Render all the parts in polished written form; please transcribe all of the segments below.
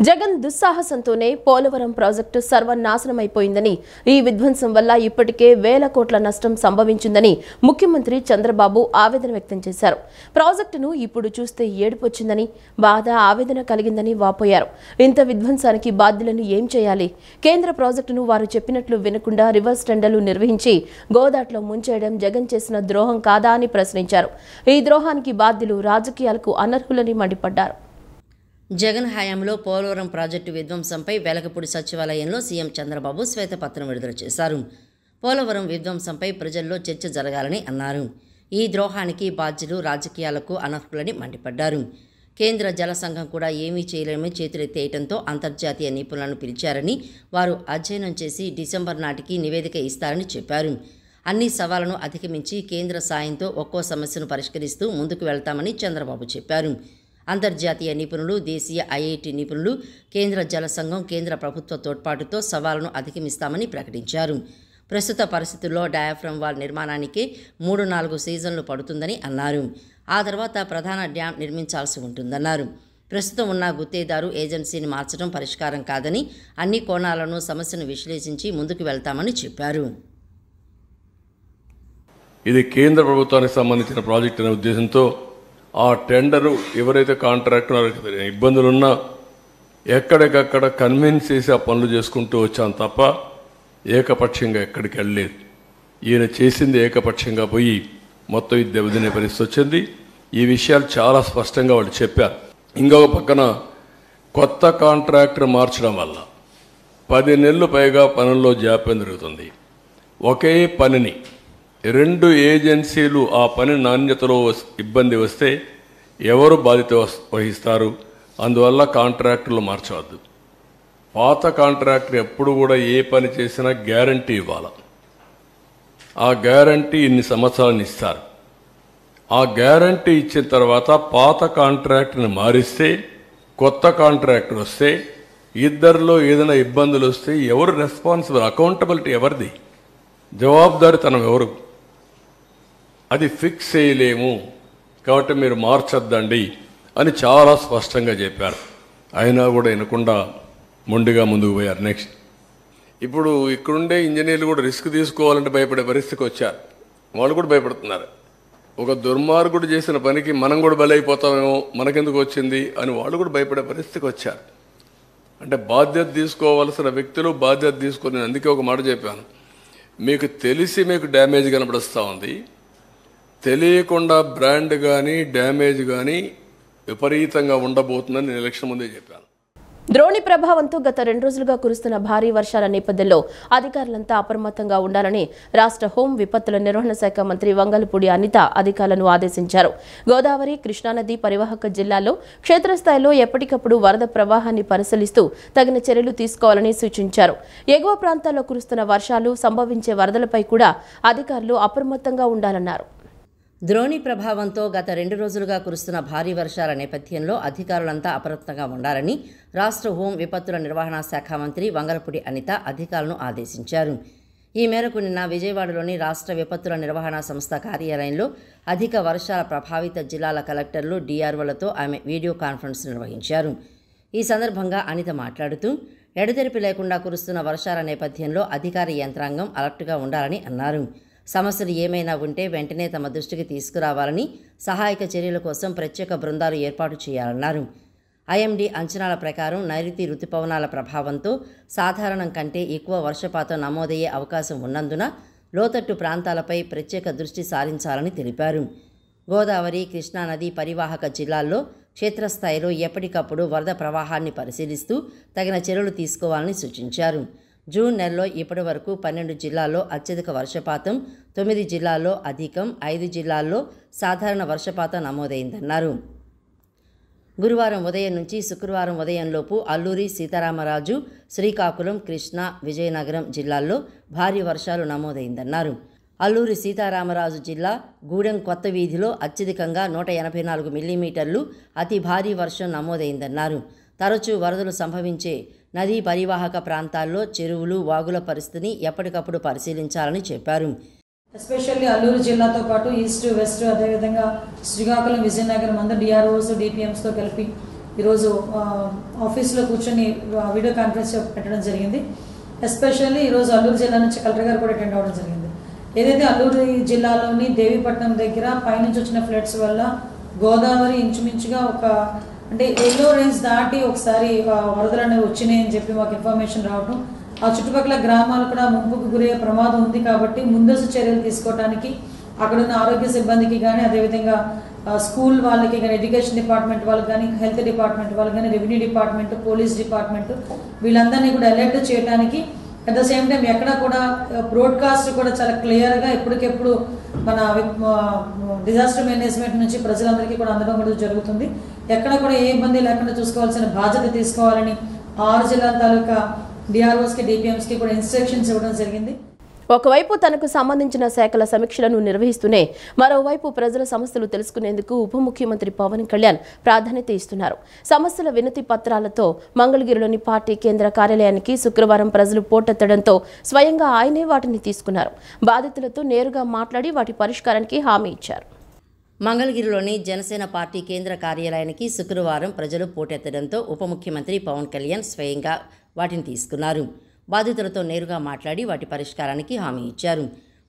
Jagan దుస్సాహసంతోనే Polavaram project సర్వనాశనమైపోయిందని, ఈ విధ్వంసం వల్ల ఇప్పటికే వేల కోట్ల నష్టం సంభవించిందని ముఖ్యమంత్రి చంద్రబాబు ఆవేదన వ్యక్తం చేశారు. ప్రాజెక్టును ఇప్పుడు చూస్తే ఏడుపొచ్చిందని, బాధ ఆవేదన కలిగిందని వాపోయారు. ఇంత విధ్వంసానికి బాధ్యులను ఏం చేయాలి? కేంద్ర ప్రాజెక్టును వారు చెప్పినట్లు వినకుండా రివర్స్ టెండర్లు నిర్వహించి గోదాట్లో ముంచేయడం జగన్ చేసిన ద్రోహం కాదా అని ప్రశ్నించారు. ఈ ద్రోహానికి బాధ్యులు రాజకీయాలకు అనర్హులని మండిపడ్డారు. జగన్ హయాంలో పోలవరం ప్రాజెక్టు విధ్వంసంపై వెలగపూడి సచివాలయంలో సీఎం చంద్రబాబు శ్వేతపత్రం విడుదల చేశారు. పోలవరం విధ్వంసంపై ప్రజల్లో చర్చ జరగాలని అన్నారు. ఈ ద్రోహానికి బాధ్యులు రాజకీయాలకు అనర్హులని మండిపడ్డారు. కేంద్ర జల సంఘం కూడా ఏమీ చేయలేమని చేతులెత్తేయడంతో అంతర్జాతీయ నిపుణులను పిలిచారని, వారు అధ్యయనం చేసి డిసెంబర్ నాటికి నివేదిక ఇస్తారని చెప్పారు. అన్ని సవాళ్లను అధిగమించి కేంద్ర సాయంతో ఒక్కో సమస్యను పరిష్కరిస్తూ ముందుకు వెళ్తామని చంద్రబాబు చెప్పారు. అంతర్జాతీయ నిపుణులు, దేశీయ ఐఐటి నిపుణులు, కేంద్ర జల సంఘం, కేంద్ర ప్రభుత్వ తోడ్పాటుతో సవాలును అధిగమిస్తామని ప్రకటించారు. ప్రస్తుత పరిస్థితుల్లో డయాఫ్రమ్ వాల్ నిర్మాణానికే 3-4 సీజన్లు పడుతుందని అన్నారు. ఆ తర్వాత ప్రధాన డ్యాం నిర్మించాల్సి ఉంటుందన్నారు. ప్రస్తుతం ఉన్న గుత్తేదారు ఏజెన్సీని మార్చడం పరిష్కారం కాదని, అన్ని కోణాలను సమస్యను విశ్లేషించి ముందుకు వెళ్తామని చెప్పారు. ఇది కేంద్ర ప్రభుత్వానికి సంబంధించిన ప్రాజెక్టు అనే ఉద్దేశంతో ఆ టెండరు ఎవరైతే కాంట్రాక్టర్ ఇబ్బందులున్నా ఎక్కడికక్కడ కన్విన్స్ చేసి ఆ పనులు చేసుకుంటూ వచ్చాం తప్ప ఏకపక్షంగా ఎక్కడికి వెళ్ళలేదు. ఈయన చేసింది ఏకపక్షంగా పోయి మొత్తం ఇది దెబ్బతినే పరిస్థితి వచ్చింది. ఈ విషయాలు చాలా స్పష్టంగా వాళ్ళు చెప్పారు. ఇంకొక పక్కన కొత్త కాంట్రాక్టర్ మార్చడం వల్ల 10 నెలలు పైగా పనుల్లో జాప్యం జరుగుతుంది. ఒకే పనిని 2 ఏజెన్సీలు ఆ పని నాణ్యతలో ఇబ్బంది వస్తే ఎవరు బాధ్యత వహిస్తారు? అందువల్ల కాంట్రాక్టర్లు మార్చవద్దు. పాత కాంట్రాక్టర్ ఎప్పుడు కూడా ఏ పని చేసినా గ్యారంటీ ఇవ్వాలి. ఆ గ్యారంటీ ఇన్ని సంవత్సరాలను ఇస్తారు. ఆ గ్యారంటీ ఇచ్చిన తర్వాత పాత కాంట్రాక్టర్ని మారిస్తే కొత్త కాంట్రాక్టర్ వస్తే ఇద్దరిలో ఏదైనా ఇబ్బందులు వస్తే ఎవరు రెస్పాన్సిబుల్? అకౌంటబిలిటీ ఎవరిది? జవాబుదారీతనం ఎవరు? అది ఫిక్స్ చేయలేము కాబట్టి మీరు మార్చొద్దండి అని చాలా స్పష్టంగా చెప్పారు. అయినా కూడా వినకుండా మొండిగా ముందుకు పోయారు. నెక్స్ట్ ఇప్పుడు ఇక్కడుండే ఇంజనీర్లు కూడా రిస్క్ తీసుకోవాలంటే భయపడే పరిస్థితికి వచ్చారు. వాళ్ళు కూడా భయపడుతున్నారు. ఒక దుర్మార్గుడు చేసిన పనికి మనం కూడా బలైపోతామేమో, మనకెందుకు వచ్చింది అని వాళ్ళు కూడా భయపడే పరిస్థితికి వచ్చారు. అంటే బాధ్యత తీసుకోవాల్సిన వ్యక్తులు బాధ్యత తీసుకొని, అందుకే ఒక మాట చెప్పాను, మీకు తెలిసి మీకు డ్యామేజ్ కనపడుస్తూ ఉంది, తెలియకుండా బ్రాండ్ కానీ డ్యామేజ్ కానీ విపరీతంగా ఉండబోతుందని నేను ఎలక్షన్ ముందే చెప్పాను. ద్రోణి ప్రభావంతో గత 2 రోజులుగా కురుస్తున్న భారీ వర్షాల నేపథ్యంలో అధికారులంతా అప్రమత్తంగా ఉండాలని రాష్ట్ర హోం విపత్తుల నిర్వహణ శాఖ మంత్రి వంగలపూడి అనిత అధికారులను ఆదేశించారు. గోదావరి, కృష్ణానది పరివాహక జిల్లాల్లో క్షేత్రస్థాయిలో ఎప్పటికప్పుడు వరద ప్రవాహాన్ని పరిశీలిస్తూ తగిన చర్యలు తీసుకోవాలని సూచించారు. ఎగువ ప్రాంతాల్లో కురుస్తున్న వర్షాలు, సంభవించే వరదలపై కూడా అధికారులు అప్రమత్తంగా ఉండాలన్నారు. ద్రోణి ప్రభావంతో గత 2 రోజులుగా కురుస్తున్న భారీ వర్షాల నేపథ్యంలో అధికారులంతా అప్రమత్తంగా ఉండాలని రాష్ట్ర హోం విపత్తుల నిర్వహణ శాఖ మంత్రి వంగలపూడి అనిత అధికారులను ఆదేశించారు. ఈ మేరకు నిన్న విజయవాడలోని రాష్ట్ర విపత్తుల నిర్వహణ సంస్థ కార్యాలయంలో అధిక వర్షాల ప్రభావిత జిల్లాల కలెక్టర్లు, డిఆర్ఓలతో ఆమె వీడియో కాన్ఫరెన్స్ నిర్వహించారు. ఈ సందర్భంగా అనిత మాట్లాడుతూ ఎడతెరిపి లేకుండా కురుస్తున్న వర్షాల నేపథ్యంలో అధికార యంత్రాంగం అలర్ట్గా ఉండాలని అన్నారు. సమస్యలు ఏమైనా ఉంటే వెంటనే తమ దృష్టికి తీసుకురావాలని, సహాయక చర్యల కోసం ప్రత్యేక బృందాలు ఏర్పాటు చేయాలన్నారు. ఐఎండీ అంచనాల ప్రకారం నైరుతి రుతుపవనాల ప్రభావంతో సాధారణం కంటే ఎక్కువ వర్షపాతం నమోదయ్యే అవకాశం ఉన్నందున లోతట్టు ప్రాంతాలపై ప్రత్యేక దృష్టి సారించాలని తెలిపారు. గోదావరి, కృష్ణానది పరివాహక జిల్లాల్లో క్షేత్రస్థాయిలో ఎప్పటికప్పుడు వరద ప్రవాహాన్ని పరిశీలిస్తూ తగిన చర్యలు తీసుకోవాలని సూచించారు. జూన్ నెలలో ఇప్పటి వరకు 12 జిల్లాల్లో అత్యధిక వర్షపాతం, 9 జిల్లాల్లో అధికం, 5 జిల్లాల్లో సాధారణ వర్షపాతం నమోదైందన్నారు. గురువారం ఉదయం నుంచి శుక్రవారం ఉదయంలోపు అల్లూరి సీతారామరాజు, శ్రీకాకుళం, కృష్ణా, విజయనగరం జిల్లాల్లో భారీ వర్షాలు నమోదైందన్నారు. అల్లూరి సీతారామరాజు జిల్లా గూడెం కొత్త వీధిలో అత్యధికంగా 184 మిల్లీమీటర్లు అతి భారీ వర్షం నమోదైందన్నారు. తరచూ వరదలు సంభవించే నదీ పరివాహక ప్రాంతాల్లో చెరువులు, వాగుల పరిస్థితిని ఎప్పటికప్పుడు పరిశీలించాలని చెప్పారు. ఎస్పెషల్లీ అల్లూరు జిల్లాతో పాటు ఈస్ట్, వెస్ట్, అదేవిధంగా శ్రీకాకుళం, విజయనగరం అందరూ డిఆర్ఓస్, డిపిఎంస్తో కలిపి ఈరోజు ఆఫీస్లో కూర్చొని వీడియో కాన్ఫరెన్స్ పెట్టడం జరిగింది. ఎస్పెషల్లీ ఈరోజు అల్లూరు జిల్లా నుంచి కలెక్టర్ గారు కూడా అటెండ్ అవ్వడం జరిగింది. ఏదైతే అల్లూరు జిల్లాలోని దేవీపట్నం దగ్గర పైనుంచి వచ్చిన ఫ్లడ్స్ వల్ల గోదావరి ఇంచుమించుగా అంటే ఎల్లో రేంజ్ దాటి ఒకసారి వరదలు అనేవి వచ్చినాయి అని చెప్పి మాకు ఇన్ఫర్మేషన్ రావడం, ఆ చుట్టుపక్కల గ్రామాలు కూడా ముంపుకు గురయ్యే ప్రమాదం ఉంది. కాబట్టి ముందస్తు చర్యలు తీసుకోవడానికి అక్కడున్న ఆరోగ్య సిబ్బందికి కానీ, అదేవిధంగా స్కూల్ వాళ్ళకి కానీ, ఎడ్యుకేషన్ డిపార్ట్మెంట్ వాళ్ళకి కానీ, హెల్త్ డిపార్ట్మెంట్ వాళ్ళకి కానీ, రెవెన్యూ డిపార్ట్మెంట్, పోలీస్ డిపార్ట్మెంట్ వీళ్ళందరినీ కూడా అలర్ట్ చేయడానికి, అట్ ద సేమ్ టైం ఎక్కడ కూడా బ్రాడ్కాస్ట్ కూడా చాలా క్లియర్గా ఎప్పటికెప్పుడు మన డిజాస్టర్ మేనేజ్మెంట్ నుంచి ప్రజలందరికీ కూడా అందడం కూడా జరుగుతుంది. ఎక్కడ కూడా ఏ ఇబ్బంది లేకుండా చూసుకోవాల్సిన బాధ్యత తీసుకోవాలని 6 జిల్లాల తాలూకా డిఆర్ఓస్కి, డిపిఎంస్కి కూడా ఇన్స్ట్రక్షన్స్ ఇవ్వడం జరిగింది. ఒకవైపు తనకు సంబంధించిన శాఖల సమీక్షలను నిర్వహిస్తూనే మరోవైపు ప్రజల సమస్యలు తెలుసుకునేందుకు ఉప ముఖ్యమంత్రి పవన్ కళ్యాణ్ ప్రాధాన్యత ఇస్తున్నారు. సమస్యల వినతి పత్రాలతో మంగళగిరిలోని పార్టీ కేంద్ర కార్యాలయానికి శుక్రవారం ప్రజలు పోటెత్తడంతో స్వయంగా ఆయనే వాటిని తీసుకున్నారు. బాధితులతో నేరుగా మాట్లాడి వాటి పరిష్కారానికి హామీ ఇచ్చారు. మంగళగిరిలోని జనసేన పార్టీ కేంద్ర కార్యాలయానికి శుక్రవారం ప్రజలు పోటెత్తడంతో ఉప ముఖ్యమంత్రి పవన్ కళ్యాణ్ స్వయంగా వాటిని తీసుకున్నారు. బాధితులతో నేరుగా మాట్లాడి వాటి పరిష్కారానికి హామీ ఇచ్చారు.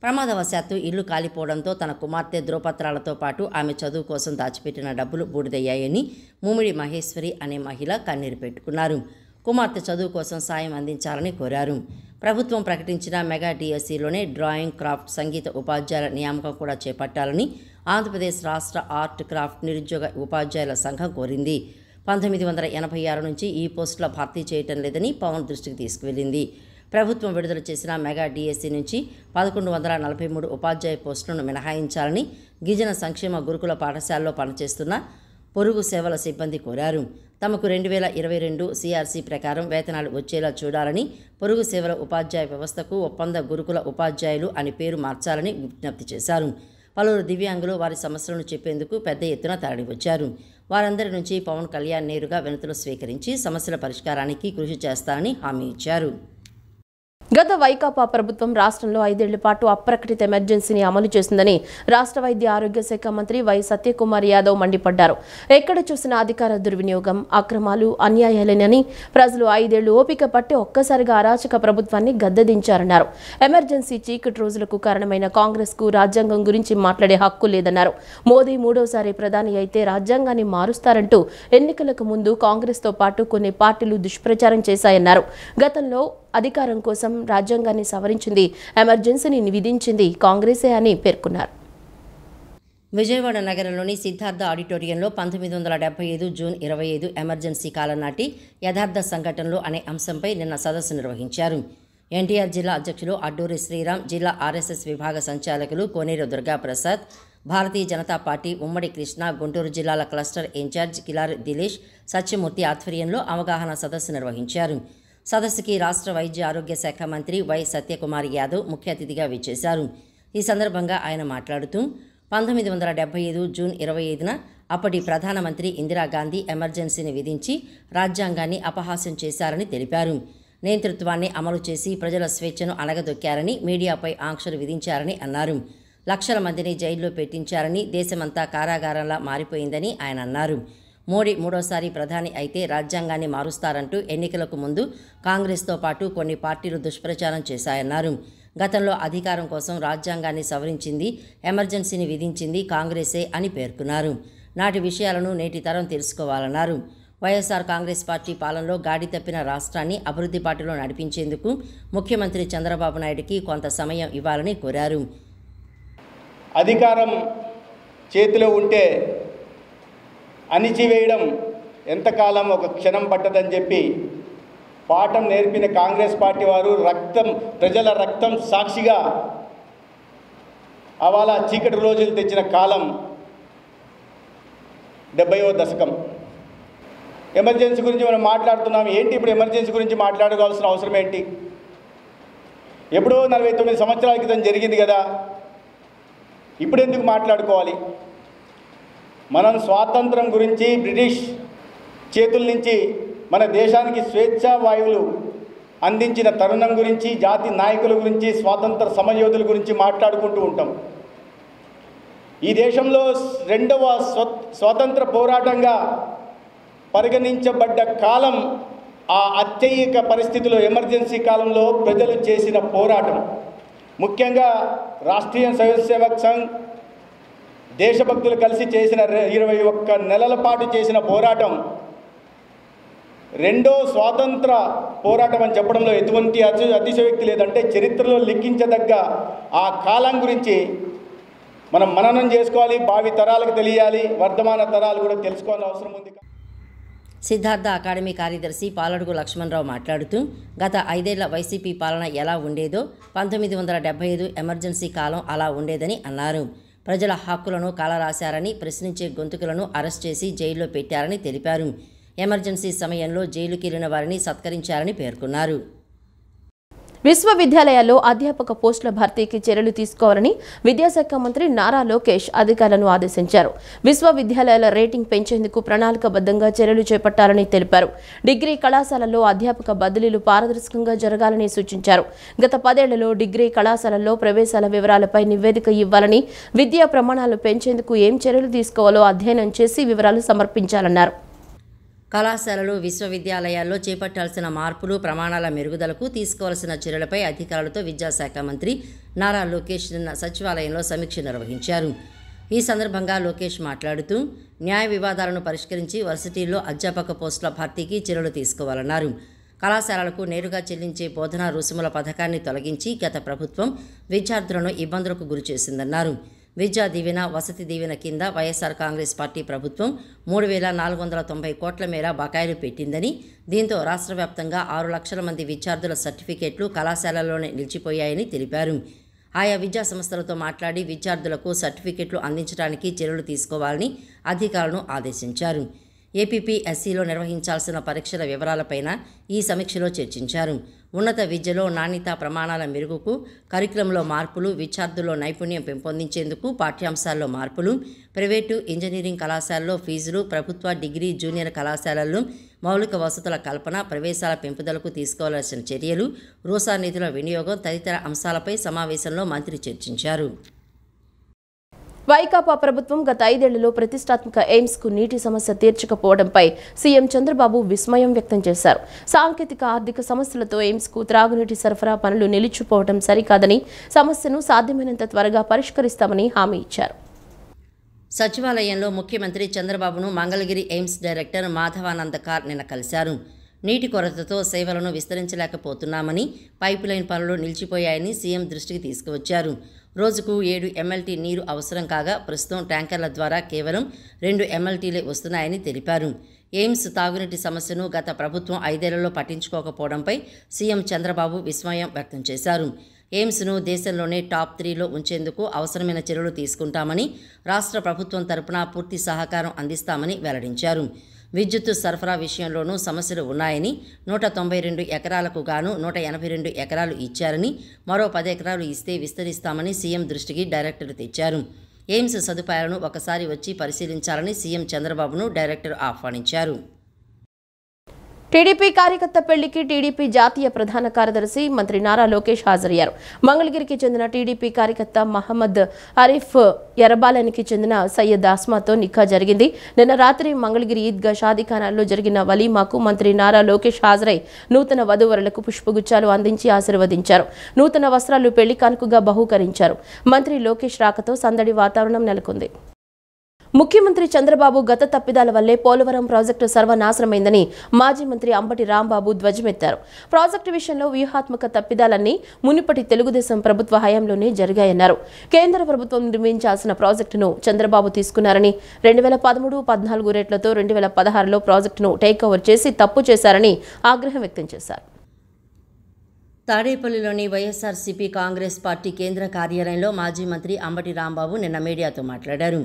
ప్రమాదవశాత్తు ఇల్లు కాలిపోవడంతో తన కుమార్తె ధ్రువపత్రాలతో పాటు ఆమె చదువు కోసం దాచిపెట్టిన డబ్బులు బూడిదయ్యాయని ముమ్మిడి మహేశ్వరి అనే మహిళ కన్నీరు పెట్టుకున్నారు. కుమార్తె చదువు కోసం సాయం అందించాలని కోరారు. ప్రభుత్వం ప్రకటించిన మెగా డిఎస్సిలోనే డ్రాయింగ్, క్రాఫ్ట్, సంగీత ఉపాధ్యాయుల నియామకం కూడా చేపట్టాలని ఆంధ్రప్రదేశ్ రాష్ట్ర ఆర్ట్, క్రాఫ్ట్, నిరుద్యోగ ఉపాధ్యాయుల సంఘం కోరింది. 1986 నుంచి ఈ పోస్టుల భర్తీ చేయటం లేదని పవన్ దృష్టికి తీసుకువెళ్లింది. ప్రభుత్వం విడుదల చేసిన మెగా డిఎస్సి నుంచి 1143 ఉపాధ్యాయ పోస్టులను మినహాయించాలని గిరిజన సంక్షేమ గురుకుల పాఠశాలలో పనిచేస్తున్న పొరుగు సేవల సిబ్బంది కోరారు. తమకు 2022 సిఆర్సి ప్రకారం వేతనాలు వచ్చేలా చూడాలని, పొరుగు సేవల ఉపాధ్యాయ వ్యవస్థకు ఒప్పంద గురుకుల ఉపాధ్యాయులు అని పేరు మార్చాలని విజ్ఞప్తి చేశారు. పలువురు దివ్యాంగులు వారి సమస్యలను చెప్పేందుకు పెద్ద ఎత్తున తరలివచ్చారు. వారందరి నుంచి పవన్ కళ్యాణ్ నేరుగా వినతులు స్వీకరించి సమస్యల పరిష్కారానికి కృషి చేస్తారని హామీ ఇచ్చారు. గత వైకాపా ప్రభుత్వం రాష్ట్రంలో 5 ఏళ్ల పాటు అప్రకటిత ఎమర్జెన్సీని అమలు చేసిందని రాష్ట్ర వైద్య ఆరోగ్య శాఖ మంత్రి వై సత్యకుమార్ యాదవ్ మండిపడ్డారు. ఎక్కడ చూసినా అధికార దుర్వినియోగం, అక్రమాలు, అన్యాయాలేనని, ప్రజలు 5 ఏళ్లు ఓపిక పట్టి ఒక్కసారిగా అరాచక ప్రభుత్వాన్ని గద్దెదించారన్నారు. ఎమర్జెన్సీ చీకటి రోజులకు కారణమైన కాంగ్రెస్ కు రాజ్యాంగం గురించి మాట్లాడే హక్కు లేదన్నారు. మోదీ 3వసారి ప్రధాని అయితే రాజ్యాంగాన్ని మారుస్తారంటూ ఎన్నికలకు ముందు కాంగ్రెస్ తో పాటు కొన్ని పార్టీలు దుష్ప్రచారం చేశాయన్నారు. గతంలో అధికారం కోసం రాజ్యాంగాన్ని సవరించింది, ఎమర్జెన్సీని విధించింది కాంగ్రెసే అని పేర్కొన్నారు. విజయవాడ నగరంలోని సిద్ధార్థ ఆడిటోరియంలో 1975 జూన్ 25 ఎమర్జెన్సీ కాలం నాటి యథార్థ సంఘటనలు అనే అంశంపై నిన్న సదస్సు నిర్వహించారు. ఎన్టీఆర్ జిల్లా అధ్యక్షులు అడ్డూరి శ్రీరామ్, జిల్లా ఆర్ఎస్ఎస్ విభాగ సంచాలకులు కోనేరు దుర్గాప్రసాద్, భారతీయ జనతా పార్టీ ఉమ్మడి కృష్ణా, గుంటూరు జిల్లాల క్లస్టర్ ఇన్ఛార్జ్ కిలారి దిలేష్, సత్యమూర్తి ఆధ్వర్యంలో అవగాహన సదస్సు నిర్వహించారు. సదస్సుకి రాష్ట్ర వైద్య ఆరోగ్య శాఖ మంత్రి వై సత్యకుమార్ యాదవ్ ముఖ్య అతిథిగా విచ్చేశారు. ఈ సందర్భంగా ఆయన మాట్లాడుతూ 1975 జూన్ 25న అప్పటి ప్రధానమంత్రి ఇందిరాగాంధీ ఎమర్జెన్సీని విధించి రాజ్యాంగాన్ని అపహాస్యం చేశారని తెలిపారు. నేతృత్వాన్ని అమలు చేసి ప్రజల స్వేచ్ఛను అణగదొక్కారని, మీడియాపై ఆంక్షలు విధించారని అన్నారు. లక్షల మందిని జైల్లో పెట్టించారని, దేశమంతా కారాగారంలా మారిపోయిందని ఆయన అన్నారు. మోడీ 3వసారి ప్రధాని అయితే రాజ్యాంగాన్ని మారుస్తారంటూ ఎన్నికలకు ముందు కాంగ్రెస్తో పాటు కొన్ని పార్టీలు దుష్ప్రచారం చేశాయన్నారు. గతంలో అధికారం కోసం రాజ్యాంగాన్ని సవరించింది, ఎమర్జెన్సీని విధించింది కాంగ్రెసే అని పేర్కొన్నారు. నాటి విషయాలను నేటి తరం తెలుసుకోవాలన్నారు. వైఎస్ఆర్ కాంగ్రెస్ పార్టీ పాలనలో గాడి తప్పిన రాష్ట్రాన్ని అభివృద్ధి పార్టీలో నడిపించేందుకు ముఖ్యమంత్రి చంద్రబాబు నాయుడుకి కొంత సమయం ఇవ్వాలని కోరారు. అధికారం చేతిలో ఉంటే అణిచివేయడం ఎంతకాలం ఒక క్షణం పట్టదని చెప్పి పాఠం నేర్పిన కాంగ్రెస్ పార్టీ వారు ప్రజల రక్తం సాక్షిగా అవాళ చీకటి రోజులు తెచ్చిన కాలం 70వ దశకం. ఎమర్జెన్సీ గురించి మనం మాట్లాడుతున్నాం. ఏంటి ఇప్పుడు ఎమర్జెన్సీ గురించి మాట్లాడుకోవాల్సిన అవసరం ఏంటి? ఎప్పుడో 49 సంవత్సరాల క్రితం జరిగింది కదా, ఇప్పుడు ఎందుకు మాట్లాడుకోవాలి? మనం స్వాతంత్రం గురించి, బ్రిటిష్ చేతుల నుంచి మన దేశానికి స్వేచ్ఛా వాయువులు అందించిన తరుణం గురించి, జాతి నాయకుల గురించి, స్వాతంత్ర సమరయోధుల గురించి మాట్లాడుకుంటూ ఉంటాం. ఈ దేశంలో 2వ స్వాతంత్ర పోరాటంగా పరిగణించబడ్డ కాలం ఆ అత్యయిక పరిస్థితిలో ఎమర్జెన్సీ కాలంలో ప్రజలు చేసిన పోరాటం, ముఖ్యంగా రాష్ట్రీయ స్వయంసేవక్ సంఘ్ దేశభక్తులు కలిసి చేసిన 21 నెలల పాటు చేసిన పోరాటం రెండో స్వాతంత్ర పోరాటం అని చెప్పడంలో ఎటువంటి అతిశయోక్తి లేదంటే చరిత్రలో లిఖించదగ్గ ఆ కాలం గురించి మనం మననం చేసుకోవాలి, భావి తరాలకు తెలియాలి, వర్ధమాన తరాలు కూడా తెలుసుకోవాల్సిన అవసరం ఉంది. సిద్ధార్థ అకాడమీ కార్యదర్శి పాలడుగు లక్ష్మణరావు మాట్లాడుతూ గత 5 ఏళ్ల వైసీపీ పాలన ఎలా ఉండేదో 1975 ఎమర్జెన్సీ కాలం అలా ఉండేదని అన్నారు. ప్రజల హక్కులను కాలరాశారని, ప్రశ్నించే గొంతుకులను అరెస్ట్ చేసి జైల్లో పెట్టారని తెలిపారు. ఎమర్జెన్సీ సమయంలో జైలుకి వెళ్లిన వారిని సత్కరించారని పేర్కొన్నారు. విశ్వవిద్యాలయాల్లో అధ్యాపక పోస్టుల భర్తీకి చర్యలు తీసుకోవాలని విద్యాశాఖ మంత్రి నారా లోకేష్ అధికారులను ఆదేశించారు. విశ్వవిద్యాలయాల రేటింగ్ పెంచేందుకు ప్రణాళికాబద్ధంగా చర్యలు చేపట్టాలని తెలిపారు. డిగ్రీ కళాశాలల్లో అధ్యాపక బదిలీలు పారదర్శకంగా జరగాలని సూచించారు. గత 10 ఏళ్లలో డిగ్రీ కళాశాలల్లో ప్రవేశాల వివరాలపై నివేదిక ఇవ్వాలని, విద్యా ప్రమాణాలు పెంచేందుకు ఏం చర్యలు తీసుకోవాలో అధ్యయనం చేసి వివరాలు సమర్పించాలన్నారు. కళాశాలలు, విశ్వవిద్యాలయాల్లో చేపట్టాల్సిన మార్పులు, ప్రమాణాల మెరుగుదలకు తీసుకోవాల్సిన చర్యలపై అధికారులతో విద్యాశాఖ మంత్రి నారా లోకేష్ నిన్న సచివాలయంలో సమీక్ష నిర్వహించారు. ఈ సందర్భంగా లోకేష్ మాట్లాడుతూ న్యాయ వివాదాలను పరిష్కరించి వర్సిటీల్లో అధ్యాపక పోస్టుల భర్తీకి చర్యలు తీసుకోవాలన్నారు. కళాశాలలకు నేరుగా చెల్లించే బోధనా రుసుముల పథకాన్ని తొలగించి గత ప్రభుత్వం విద్యార్థులను ఇబ్బందులకు గురిచేసిందన్నారు. విద్యా దీవెన, వసతి దీవెన కింద వైఎస్ఆర్ కాంగ్రెస్ పార్టీ ప్రభుత్వం 3,490 కోట్ల మేర బకాయిలు పెట్టిందని, దీంతో రాష్ట్ర వ్యాప్తంగా 6 లక్షల మంది విద్యార్థుల సర్టిఫికేట్లు కళాశాలల్లోనే నిలిచిపోయాయని తెలిపారు. ఆయా విద్యా సంస్థలతో మాట్లాడి విద్యార్థులకు సర్టిఫికేట్లు అందించడానికి చర్యలు తీసుకోవాలని అధికారులను ఆదేశించారు. ఏపీపీఎస్సీలో నిర్వహించాల్సిన పరీక్షల వివరాలపైన ఈ సమీక్షలో చర్చించారు. ఉన్నత విద్యలో నాణ్యతా ప్రమాణాల మెరుగుకు, కరికులంలో మార్పులు, విద్యార్థుల్లో నైపుణ్యం పెంపొందించేందుకు పాఠ్యాంశాల్లో మార్పులు, ప్రైవేటు ఇంజనీరింగ్ కళాశాలలో ఫీజులు, ప్రభుత్వ డిగ్రీ జూనియర్ కళాశాలల్లో మౌలిక వసతుల కల్పన, ప్రవేశాల పెంపుదలకు తీసుకోవాల్సిన చర్యలు, రూసా నిధుల వినియోగం తదితర అంశాలపై సమావేశంలో మంత్రి చర్చించారు. వైకాపా ప్రభుత్వం గత 5 ఏళ్లలో ప్రతిష్టాత్మక ఎయిమ్స్ కు నీటి సమస్య తీర్చకపోవడంపై సీఎం చంద్రబాబు విస్మయం వ్యక్తం చేశారు. సాంకేతిక, ఆర్థిక సమస్యలతో ఎయిమ్స్ కు త్రాగునీటి సరఫరా పనులు నిలిచిపోవడం సరికాదని, సమస్యను సాధ్యమైనంత త్వరగా పరిష్కరిస్తామని హామీ ఇచ్చారు. సచివాలయంలో ముఖ్యమంత్రి చంద్రబాబును మంగళగిరి ఎయిమ్స్ డైరెక్టర్ మాధవానందకార్ నిన్న కలిశారు. నీటి కొరతతో సేవలను విస్తరించలేకపోతున్నామని, పైపులైన్ పనులు నిలిచిపోయాయని సీఎం దృష్టికి తీసుకువచ్చారు. రోజుకు 7 MLT నీరు అవసరం కాగా ప్రస్తుతం ట్యాంకర్ల ద్వారా కేవలం 2 MLTలే వస్తున్నాయని తెలిపారు. ఎయిమ్స్ తాగునీటి సమస్యను గత ప్రభుత్వం 5 ఏళ్లలో పట్టించుకోకపోవడంపై సీఎం చంద్రబాబు విస్మయం వ్యక్తం చేశారు. ఎయిమ్స్ను దేశంలోనే టాప్ 3లో ఉంచేందుకు అవసరమైన చర్యలు తీసుకుంటామని, రాష్ట్ర ప్రభుత్వం తరపున పూర్తి సహకారం అందిస్తామని వెల్లడించారు. విద్యుత్తు సరఫరా విషయంలోనూ సమస్యలు ఉన్నాయని, 192 ఎకరాలకు గాను 182 ఎకరాలు ఇచ్చారని, మరో 10 ఎకరాలు ఇస్తే విస్తరిస్తామని సీఎం దృష్టికి డైరెక్టర్ తెచ్చారు. ఎయిమ్స్ సదుపాయాలను ఒకసారి వచ్చి పరిశీలించాలని సీఎం చంద్రబాబును డైరెక్టర్ ఆహ్వానించారు. టీడీపీ కార్యకర్త పెళ్లికి టీడీపీ జాతీయ ప్రధాన కార్యదర్శి మంత్రి నారా లోకేష్ హాజరయ్యారు. మంగళగిరికి చెందిన టీడీపీ కార్యకర్త మహమ్మద్ అరీఫ్ ఎర్రబాలెనికి చెందిన సయ్యద్ ఆస్మాతో నిఖా జరిగింది. నిన్న రాత్రి మంగళగిరి ఈద్గా షాదీఖానాలో జరిగిన వలీమాకు మంత్రి నారా లోకేష్ హాజరై నూతన వధూవరులకు పుష్పగుచ్చాలు అందించి ఆశీర్వదించారు. నూతన వస్త్రాలు పెళ్లి కానుకగా బహూకరించారు. మంత్రి లోకేష్ రాకతో సందడి వాతావరణం నెలకొంది. ముఖ్యమంత్రి చంద్రబాబు గత తప్పిదాల వల్లే పోలవరం ప్రాజెక్టు సర్వనాశనమైందని మాజీ మంత్రి అంబటి రాంబాబు ధ్వజమెత్తారు. ప్రాజెక్టు విషయంలో వ్యూహాత్మక తప్పిదాలన్నీ మునుపటి తెలుగుదేశం ప్రభుత్వ హయాంలోనే జరిగాయన్నారు. కేంద్ర ప్రభుత్వం నిర్మించాల్సిన ప్రాజెక్టును చంద్రబాబు తీసుకున్నారని, 2013-14 రేట్లతో 2016లో ప్రాజెక్టును టేకోవర్ చేసి తప్పు చేశారని ఆగ్రహం వ్యక్తం చేశారు. తాడేపల్లిలోని వైఎస్ఆర్సీపీ కాంగ్రెస్ పార్టీ కేంద్ర కార్యాలయంలో మాజీ మంత్రి అంబటి రాంబాబు నిన్న మీడియాతో మాట్లాడారు.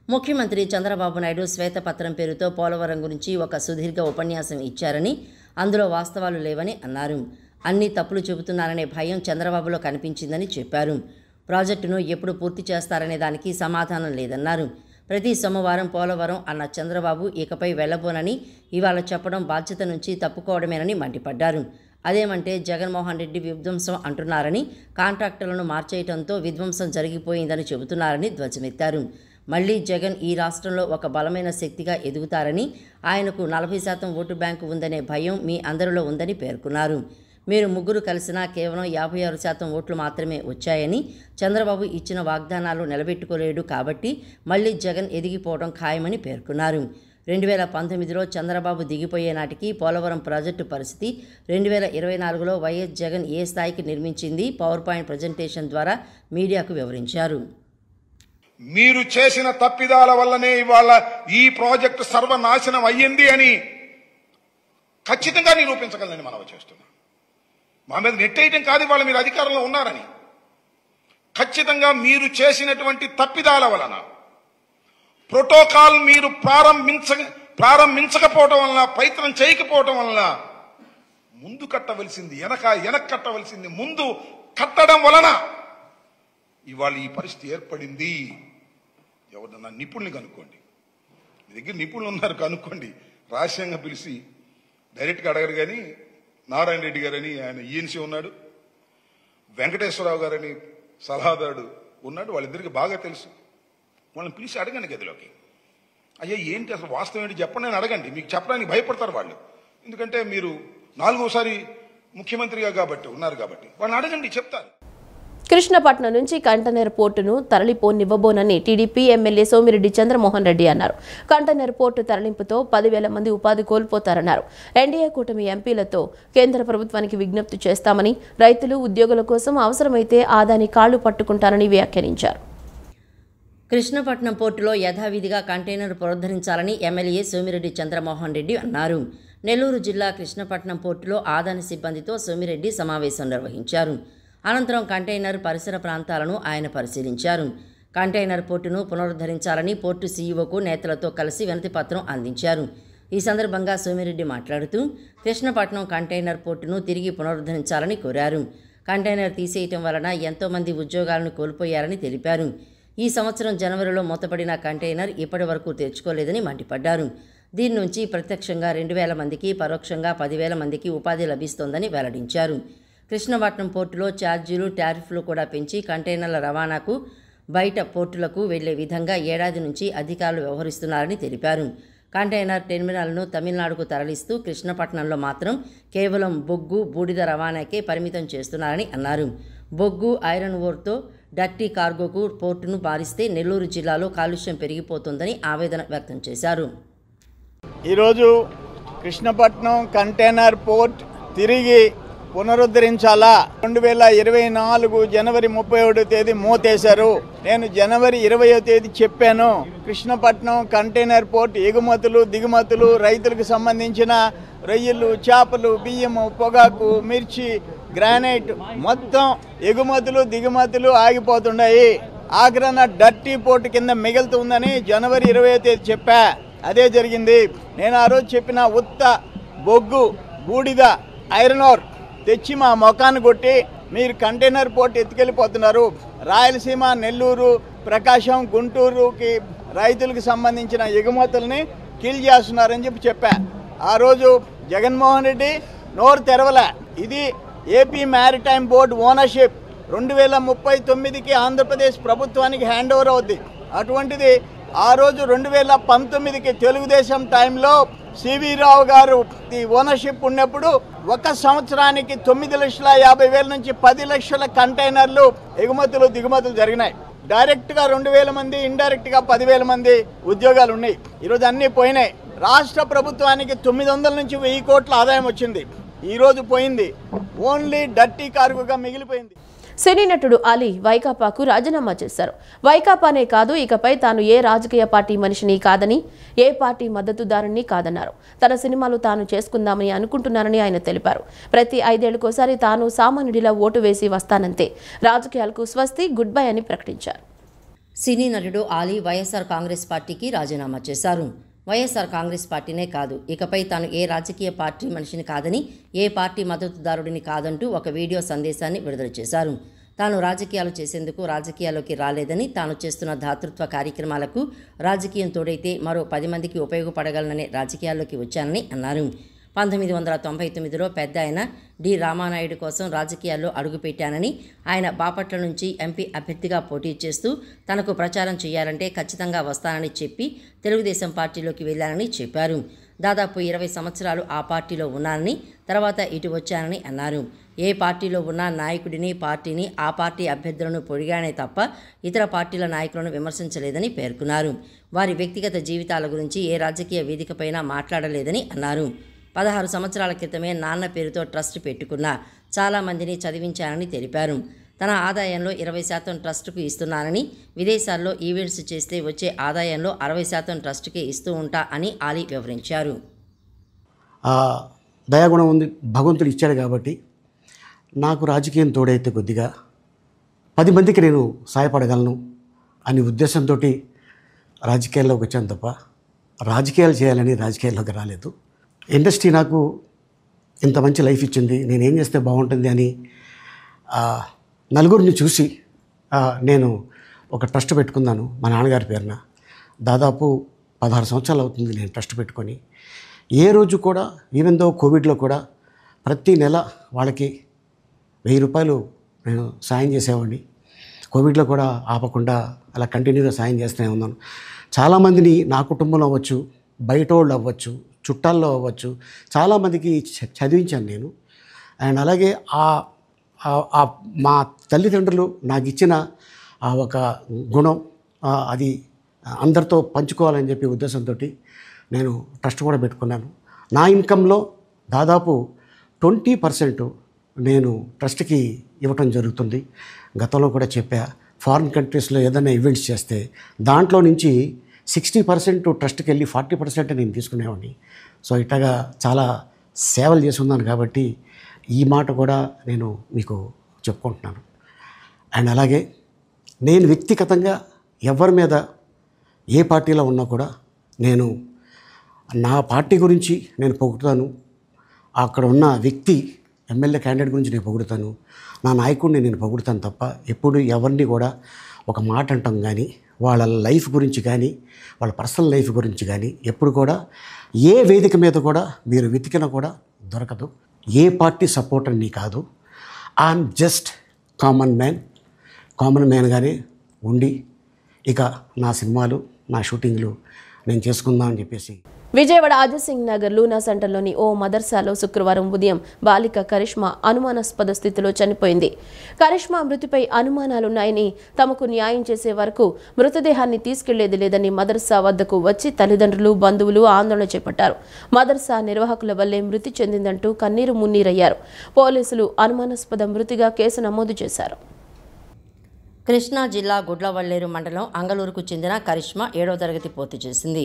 ముఖ్యమంత్రి చంద్రబాబు నాయుడు శ్వేతపత్రం పేరుతో పోలవరం గురించి ఒక సుదీర్ఘ ఉపన్యాసం ఇచ్చారని, అందులో వాస్తవాలు లేవని అన్నారు. అన్ని తప్పులు చెబుతున్నారనే భయం చంద్రబాబులో కనిపించిందని చెప్పారు. ప్రాజెక్టును ఎప్పుడు పూర్తి చేస్తారనే దానికి సమాధానం లేదన్నారు. ప్రతి సోమవారం పోలవరం అన్న చంద్రబాబు ఇకపై వెళ్లబోనని ఇవాళ చెప్పడం బాధ్యత నుంచి తప్పుకోవడమేనని మండిపడ్డారు. అదేమంటే జగన్మోహన్ రెడ్డి విధ్వంసం అంటున్నారని, కాంట్రాక్టర్లను మార్చేయడంతో విధ్వంసం జరిగిపోయిందని చెబుతున్నారని ధ్వజమెత్తారు. మళ్లీ జగన్ ఈ రాష్ట్రంలో ఒక బలమైన శక్తిగా ఎదుగుతారని, ఆయనకు 40% ఓటు బ్యాంకు ఉందనే భయం మీ అందరిలో ఉందని పేర్కొన్నారు. మీరు ముగ్గురు కలిసినా కేవలం 56% ఓట్లు మాత్రమే వచ్చాయని, చంద్రబాబు ఇచ్చిన వాగ్దానాలు నిలబెట్టుకోలేడు కాబట్టి మళ్లీ జగన్ ఎదిగిపోవడం ఖాయమని పేర్కొన్నారు. 2019లో చంద్రబాబు దిగిపోయే నాటికి పోలవరం ప్రాజెక్టు పరిస్థితి, 2024లో వైఎస్ జగన్ ఏ స్థాయికి నిర్మించింది పవర్ పాయింట్ ప్రజెంటేషన్ ద్వారా మీడియాకు వివరించారు. మీరు చేసిన తప్పిదాల వల్లనే ఇవాళ ఈ ప్రాజెక్టు సర్వనాశనం అయ్యింది అని ఖచ్చితంగా నిరూపించగలనని మనవి చేస్తున్నాం. మా మీద నెట్టేయటం కాదు, ఇవాళ మీరు అధికారంలో ఉన్నారని. ఖచ్చితంగా మీరు చేసినటువంటి తప్పిదాల వలన, ప్రోటోకాల్ మీరు ప్రారంభించకపోవటం వలన, ప్రయత్నం చేయకపోవటం వలన, ముందు కట్టవలసింది వెనక కట్టవలసింది ముందు కట్టడం వలన ఇవాళ ఈ పరిస్థితి ఏర్పడింది. ఎవరన్నా నిపుణుల్ని కనుక్కోండి, మీ దగ్గర నిపుణులు ఉన్నారు కనుక్కోండి. రహస్యంగా పిలిచి డైరెక్ట్గా అడగరు. కానీ నారాయణ రెడ్డి గారని ఆయన ఈఎన్సీ ఉన్నాడు, వెంకటేశ్వరరావు గారని సలహాదారుడు ఉన్నాడు, వాళ్ళిద్దరికి బాగా తెలుసు. వాళ్ళని పిలిచి అడగండి గదిలోకి. అయ్యా ఏంటి అసలు వాస్తవం ఏంటి చెప్పండి అని అడగండి. మీకు చెప్పడానికి భయపడతారు వాళ్ళు, ఎందుకంటే మీరు 4వసారి ముఖ్యమంత్రిగా కాబట్టి ఉన్నారు కాబట్టి. వాళ్ళని అడగండి, చెప్తారు. కృష్ణపట్నం నుంచి కంటైనర్ పోర్టును తరలిపోనివ్వబోనని టీడీపీ ఎమ్మెల్యే సోమిరెడ్డి చంద్రమోహన్ రెడ్డి అన్నారు. కంటైనర్ పోర్టు తరలింపుతో 10,000 మంది ఉపాధి కోల్పోతారన్నారు. ఎన్డీఏ కూటమి ఎంపీలతో కేంద్ర ప్రభుత్వానికి విజ్ఞప్తి చేస్తామని, రైతులు ఉద్యోగుల కోసం అవసరమైతే ఆదాని కాళ్లు పట్టుకుంటారని వ్యాఖ్యానించారు. కృష్ణపట్నం పోర్టులో యథావిధిగా కంటైనర్ పునరుద్ధరించాలని ఎమ్మెల్యే సోమిరెడ్డి చంద్రమోహన్ రెడ్డి అన్నారు. నెల్లూరు జిల్లా కృష్ణపట్నం పోర్టులో ఆదాని సిబ్బందితో సోమిరెడ్డి సమావేశం నిర్వహించారు. అనంతరం కంటైనర్ పరిసర ప్రాంతాలను ఆయన పరిశీలించారు. కంటైనర్ పోర్టును పునరుద్ధరించాలని పోర్టు సీఈఓకు నేతలతో కలిసి వినతిపత్రం అందించారు. ఈ సందర్భంగా సోమిరెడ్డి మాట్లాడుతూ కృష్ణపట్నం కంటైనర్ పోర్టును తిరిగి పునరుద్ధరించాలని కోరారు. కంటైనర్ తీసేయటం వలన ఎంతోమంది ఉద్యోగాలను కోల్పోయారని తెలిపారు. ఈ సంవత్సరం జనవరిలో మూతపడిన కంటైనర్ ఇప్పటి వరకు తెరుచుకోలేదని మండిపడ్డారు. దీని నుంచి ప్రత్యక్షంగా 2,000 మందికి, పరోక్షంగా 10,000 మందికి ఉపాధి లభిస్తోందని వెల్లడించారు. కృష్ణపట్నం పోర్టులో ఛార్జీలు, టారిఫ్లు కూడా పెంచి కంటైనర్ల రవాణాకు బయట పోర్టులకు వెళ్లే విధంగా ఏడాది నుంచి అధికారులు వ్యవహరిస్తున్నారని తెలిపారు. కంటైనర్ టెర్మినల్ను తమిళనాడుకు తరలిస్తూ కృష్ణపట్నంలో మాత్రం కేవలం బొగ్గు, బూడిద రవాణాకే పరిమితం చేస్తున్నారని అన్నారు. బొగ్గు, ఐరన్ ఓర్తో డర్టీ కార్గోకు పోర్టును మారిస్తే నెల్లూరు జిల్లాలో కాలుష్యం పెరిగిపోతుందని ఆవేదన వ్యక్తం చేశారు. ఈరోజు కృష్ణపట్నం కంటైనర్ పోర్ట్ తిరిగి పునరుద్ధరించాలా? 2024 జనవరి 31వ తేదీ మూతేశారు. నేను జనవరి 20వ తేదీ చెప్పాను, కృష్ణపట్నం కంటైనర్ పోర్ట్ ఎగుమతులు, దిగుమతులు, రైతులకు సంబంధించిన రొయ్యలు, చేపలు, బియ్యము, పొగాకు, మిర్చి, గ్రానైట్ మొత్తం ఎగుమతులు, దిగుమతులు ఆగిపోతున్నాయి. ఆఖరణ డర్టీ పోర్టు కింద మిగులుతుందని జనవరి 20వ తేదీ చెప్పా. అదే జరిగింది. నేను ఆ రోజు చెప్పిన ఉత్త బొగ్గు, బూడిద, ఐరన్ ఓర్ తెచ్చి మా మొఖాన్ని కొట్టి మీరు కంటైనర్ పోర్ట్ ఎత్తుకెళ్ళిపోతున్నారు. రాయలసీమ, నెల్లూరు, ప్రకాశం, గుంటూరుకి రైతులకు సంబంధించిన ఎగుమతుల్ని కిల్ చేస్తున్నారని చెప్పా. ఆ రోజు జగన్మోహన్ రెడ్డి నోరు తెరవలే. ఇది AP maritime board ownership 2039కి Andhra Pradesh ప్రభుత్వానికి హ్యాండ్ ఓవర్ అవుద్ది. అటువంటిది ఆ రోజు 2019కి తెలుగుదేశం టైంలో సివి రావు గారు ఓనర్షిప్ ఉన్నప్పుడు 1 సంవత్సరానికి 9,50,000 నుంచి 10 లక్షల కంటైనర్లు ఎగుమతులు, దిగుమతులు జరిగినాయి. డైరెక్ట్గా 2,000 మంది, ఇండైరెక్ట్గా 10,000 మంది ఉద్యోగాలు ఉన్నాయి. ఈరోజు అన్నీ పోయినాయి. రాష్ట్ర ప్రభుత్వానికి 900 నుంచి 1,000 కోట్ల ఆదాయం వచ్చింది. ఈరోజు పోయింది. ఓన్లీ డర్టీ కార్గోగా మిగిలిపోయింది. సినీ నటుడు అలీ వైకాపాకు రాజీనామా చేశారు. వైకాపానే కాదు, ఇకపై తాను ఏ రాజకీయ పార్టీ మనిషిని కాదని, ఏ పార్టీ మద్దతుదారుని కాదన్నారు. తన సినిమాలు తాను చేసుకుందామని అనుకుంటున్నానని ఆయన తెలిపారు. ప్రతి 5 ఏళ్లకోసారి తాను సామాన్యుడిలా ఓటు వేసి వస్తానంతే. రాజకీయాలకు స్వస్తి, గుడ్ బై అని ప్రకటించారు. సినీ నటుడు అలీ వైఎస్ఆర్ కాంగ్రెస్ పార్టీకి రాజీనామా చేశారు. వైఎస్ఆర్ కాంగ్రెస్ పార్టీనే కాదు, ఇకపై తాను ఏ రాజకీయ పార్టీ మనిషిని కాదని, ఏ పార్టీ మద్దతుదారుడిని కాదంటూ ఒక వీడియో సందేశాన్ని విడుదల చేశారు. తాను రాజకీయాలు చేసేందుకు రాజకీయాల్లోకి రాలేదని, తాను చేస్తున్న దాతృత్వ కార్యక్రమాలకు రాజకీయం తోడైతే మరో 10 మందికి ఉపయోగపడగలననే రాజకీయాల్లోకి వచ్చానని అన్నారు. 1999లో పెద్ద ఆయన డి రామానాయుడు కోసం రాజకీయాల్లో అడుగుపెట్టానని, ఆయన బాపట్ల నుంచి ఎంపీ అభ్యర్థిగా పోటీ చేస్తూ తనకు ప్రచారం చేయాలంటే ఖచ్చితంగా వస్తానని చెప్పి తెలుగుదేశం పార్టీలోకి వెళ్లానని చెప్పారు. దాదాపు 20 సంవత్సరాలు ఆ పార్టీలో ఉన్నానని, తర్వాత ఇటు వచ్చానని అన్నారు. ఏ పార్టీలో ఉన్న నాయకుడిని, పార్టీని, ఆ పార్టీ అభ్యర్థులను పొడిగానే తప్ప ఇతర పార్టీల నాయకులను విమర్శించలేదని పేర్కొన్నారు. వారి వ్యక్తిగత జీవితాల గురించి ఏ రాజకీయ వేదికపైన మాట్లాడలేదని అన్నారు. 16 సంవత్సరాల క్రితమే నాన్న పేరుతో ట్రస్ట్ పెట్టుకున్న చాలామందిని చదివించానని తెలిపారు. తన ఆదాయంలో 20% ట్రస్టుకు ఇస్తున్నానని, విదేశాల్లో ఈవెంట్స్ చేస్తే వచ్చే ఆదాయంలో 60% ట్రస్టుకే ఇస్తూ ఉంటా అని ఆలీ వివరించారు. దయాగుణం ఉంది, భగవంతుడు ఇచ్చాడు కాబట్టి నాకు రాజకీయం తోడైతే కొద్దిగా 10 మందికి నేను సహాయపడగలను అనే ఉద్దేశంతో రాజకీయాల్లోకి వచ్చాను తప్ప రాజకీయాలు చేయాలని రాజకీయాల్లోకి రాలేదు. ఇండస్ట్రీ నాకు ఇంత మంచి లైఫ్ ఇచ్చింది, నేనేం చేస్తే బాగుంటుంది అని నలుగురిని చూసి నేను ఒక ట్రస్ట్ పెట్టుకున్నాను మా నాన్నగారి పేరున. దాదాపు 16 సంవత్సరాలు అవుతుంది నేను ట్రస్ట్ పెట్టుకొని. ఏ రోజు కూడా, ఈవెన్ దో కోవిడ్లో కూడా ప్రతి నెల వాళ్ళకి 1000 రూపాయలు నేను సాయం చేసేవాడిని. కోవిడ్లో కూడా ఆపకుండా అలా కంటిన్యూగా సాయం చేస్తూనే ఉన్నాను. చాలామందిని నా కుటుంబంలో అవ్వచ్చు, బయట వాళ్ళు అవ్వచ్చు, చుట్టాల్లో అవ్వచ్చు, చాలామందికి చదివించాను నేను. అండ్ అలాగే మా తల్లిదండ్రులు నాకు ఇచ్చిన ఒక గుణం అది అందరితో పంచుకోవాలని చెప్పి ఉద్దేశంతో నేను ట్రస్ట్ కూడా పెట్టుకున్నాను. నా ఇన్కంలో దాదాపు 20% నేను ట్రస్ట్కి ఇవ్వటం జరుగుతుంది. గతంలో కూడా చెప్పా, ఫారిన్ కంట్రీస్లో ఏదైనా ఈవెంట్స్ చేస్తే దాంట్లో నుంచి 60% ట్రస్ట్కి వెళ్ళి 40% నేను తీసుకునేవాడిని. సో ఇట్లాగా చాలా సేవలు చేసి ఉన్నాను కాబట్టి ఈ మాట కూడా నేను మీకు చెప్పుకుంటున్నాను. అండ్ అలాగే నేను వ్యక్తిగతంగా ఎవరి మీద ఏ పార్టీలో ఉన్నా కూడా నేను నా పార్టీ గురించి నేను పొగుడుతాను, అక్కడ ఉన్న వ్యక్తి ఎమ్మెల్యే క్యాండిడేట్ గురించి నేను పొగుడుతాను, నా నాయకుడిని నేను పొగుడుతాను తప్ప ఎప్పుడు ఎవరిని కూడా ఒక మాట అంటాం కానీ, వాళ్ళ లైఫ్ గురించి కానీ, వాళ్ళ పర్సనల్ లైఫ్ గురించి కానీ ఎప్పుడు కూడా ఏ వేదిక మీద కూడా మీరు వెతికినా కూడా దొరకదు. ఏ పార్టీ సపోర్టర్ నీ కాదు. ఐఎమ్ జస్ట్ కామన్ మ్యాన్గానే ఉండి ఇక నా సినిమాలు, నా షూటింగ్లు నేను చేసుకుందాం అని చెప్పేసి. విజయవాడ ఆదిసింగ్ నగర్ లూనా సెంటర్లోని ఓ మదర్సాలో శుక్రవారం ఉదయం బాలిక కరిష్మా అనుమానాస్పద స్థితిలో చనిపోయింది. కరిష్మా మృతిపై అనుమానాలున్నాయని, తమకు న్యాయం చేసే వరకు మృతదేహాన్ని తీసుకెళ్లేది లేదని మదర్సా వద్దకు వచ్చి తల్లిదండ్రులు, బంధువులు ఆందోళన చేపట్టారు. మదర్సా నిర్వాహకుల వల్లే మృతి చెందిందంటూ కన్నీరు మున్నీరయ్యారు. పోలీసులు అనుమానాస్పద మృతిగా కేసు నమోదు చేశారు. కృష్ణా జిల్లా గుడ్లవల్లేరు మండలం అంగలూరుకు చెందిన కరిష్మా 7వ తరగతి పూర్తి చేసింది.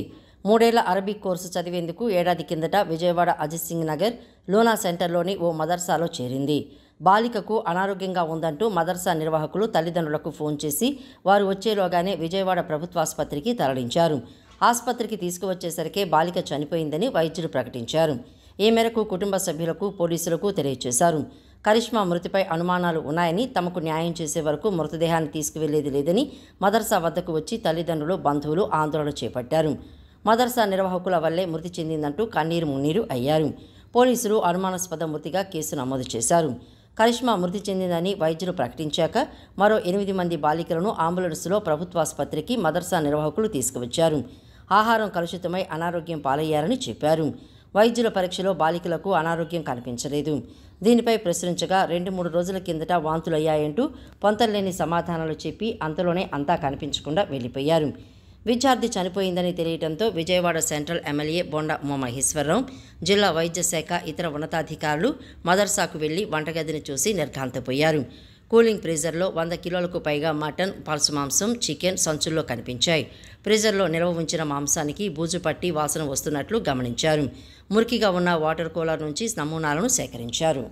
3 ఏళ్ల అరబిక్ కోర్సు చదివేందుకు ఏడాది కిందట విజయవాడ అజిత్ సింగ్ నగర్ లూనా సెంటర్లోని ఓ మదర్సాలో చేరింది. బాలికకు అనారోగ్యంగా ఉందంటూ మదర్సా నిర్వాహకులు తల్లిదండ్రులకు ఫోన్ చేసి వారు వచ్చేలోగానే విజయవాడ ప్రభుత్వాసుపత్రికి తరలించారు. ఆసుపత్రికి తీసుకువచ్చేసరికే బాలిక చనిపోయిందని వైద్యులు ప్రకటించారు. ఈ మేరకు కుటుంబ సభ్యులకు, పోలీసులకు తెలియజేశారు. కరిష్మా మృతిపై అనుమానాలు ఉన్నాయని, తమకు న్యాయం చేసే వరకు మృతదేహాన్ని తీసుకువెళ్లేది లేదని మదర్సా వద్దకు వచ్చి తల్లిదండ్రులు, బంధువులు ఆందోళన చేపట్టారు. మదర్సా నిర్వాహకుల వల్లే మృతి చెందిందంటూ కన్నీరు మున్నీరు అయ్యారు. పోలీసులు అనుమానాస్పద మృతిగా కేసు నమోదు చేశారు. కరిష్మా మృతి చెందిందని వైద్యులు ప్రకటించాక మరో 8 మంది బాలికలను అంబులెన్స్లో ప్రభుత్వాసుపత్రికి మదర్సా నిర్వాహకులు తీసుకువచ్చారు. ఆహారం కలుషితమై అనారోగ్యం పాలయ్యారని చెప్పారు. వైద్యుల పరీక్షలో బాలికలకు అనారోగ్యం కనిపించలేదు. దీనిపై ప్రశ్నించగా 2-3 రోజుల కిందట వాంతులయ్యాయంటూ పొంతలేని సమాధానాలు చెప్పి అంతలోనే అంతా కనిపించకుండా వెళ్లిపోయారు. విద్యార్థి చనిపోయిందని తెలియడంతో విజయవాడ సెంట్రల్ ఎమ్మెల్యే బొండా ఉమామహేశ్వరరావు, జిల్లా వైద్య శాఖ ఇతర ఉన్నతాధికారులు మదర్సాకు వెళ్లి వంటగదిని చూసి నిర్ఘాంతపోయారు. కూలింగ్ ఫ్రీజర్లో 100 కిలోలకు పైగా మటన్, పల్స్ మాంసం, చికెన్ సంచుల్లో కనిపించాయి. ఫ్రీజర్లో నిల్వ ఉంచిన మాంసానికి బూజు పట్టి వాసన వస్తున్నట్లు గమనించారు. మురికిగా ఉన్న వాటర్ కూలర్ నుంచి నమూనాలను సేకరించారు.